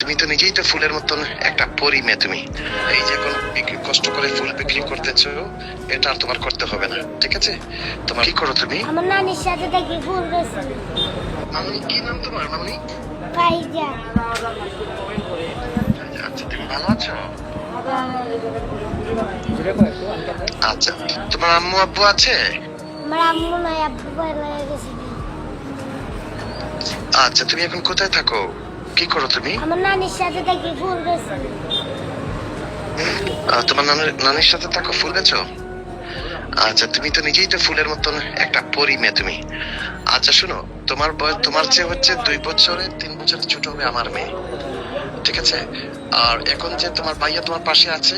তুমি তো নিজেই তো ফুলের মতন একটা পরি মেয়ে। তুমি এই যে এখন কষ্ট করে ফুল বিক্রি করতেছো, এটা আর তোমার করতে হবে না, ঠিক আছে? তোমার কি করো তুমি? আমার নানির সাথে দেখি ফুল গেছে। মামনি, কি নাম তোমার মামনি? ফাইজা। আচ্ছা, তুমি ভালো আছো? আচ্ছা, তোমার আম্মু আব্বু আছে? আমার আম্মু নাই, আব্বু বাইরে গেছে। আচ্ছা, তুমি এখন কোথায় থাকো? কি করো তুমি? আমার নানির সাথে দেখি ফুল গেছে। তোমার নানির সাথে থাকো, ফুল বেচো? আচ্ছা, তুমি তো নিজেই তো ফুলের মতন একটা পরি মেয়ে। তুমি আচ্ছা শোনো, তোমার বয়স তোমার চেয়ে হচ্ছে 2 বছরে 3 বছরের ছোট হবে আমার মেয়ে, ঠিক আছে? আর এখন যে তোমার ভাইয়া তোমার পাশে আছে,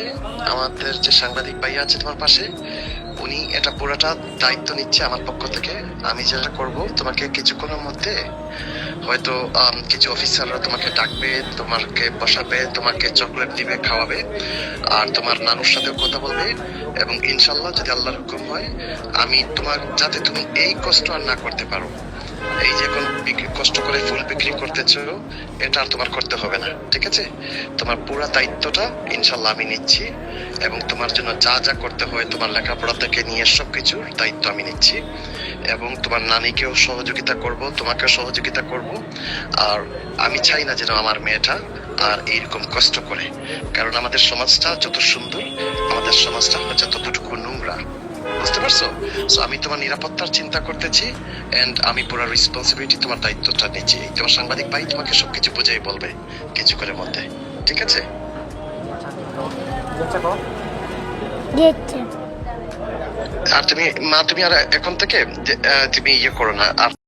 আমাদের যে সাংবাদিক ভাইয়া আছে তোমার পাশে, উনি এটা পুরোটা দায়িত্ব নিচ্ছে আমার পক্ষ থেকে। আমি যেটা করব, তোমাকে কিছুক্ষণের মধ্যে হয়তো কিছু অফিসাররা তোমাকে ডাকবে, তোমাকে বসাবে, তোমাকে চকলেট দিবে, খাওয়াবে, আর তোমার নানুর সাথেও কথা বলবে। এবং ইনশাল্লাহ যদি আল্লাহর হুকুম হয়, আমি তোমার যাতে তুমি এই কষ্ট আর না করতে পারো, এই যে এখন কষ্ট করে ফুল বিক্রি করতেছো, এটা আর তোমার করতে হবে না, ঠিক আছে? তোমার পুরো দায়িত্বটা ইনশাল্লাহ আমি নিচ্ছি, এবং তোমার জন্য যা যা করতে হয়, তোমার লেখাপড়া থেকে নিয়ে সবকিছুর দায়িত্ব আমি নিচ্ছি, এবং তোমার নানিকেও সহযোগিতা করব, তোমাকেও সহযোগিতা করব। আর আমি চাই না যেন আমার মেয়েটা আর এইরকম কষ্ট করে, কারণ আমাদের সমাজটা যত সুন্দর, আমাদের সমাজটা হচ্ছে ততটুকু নোংরা, বুঝতে পারছো? সো আমি তোমার নিরাপত্তার চিন্তা করতেছি, এন্ড আমি পুরো রেসপন্সিবিলিটি, তোমার দায়িত্বটা নিচ্ছি। তোমার সাংবাদিক ভাই তোমাকে সবকিছু বুঝাই বলবে কিছু করে মধ্যে, ঠিক আছে? দেখছে। আর তুমি মা, তুমি আর এখন থেকে তুমি ইয়ে করো না আর।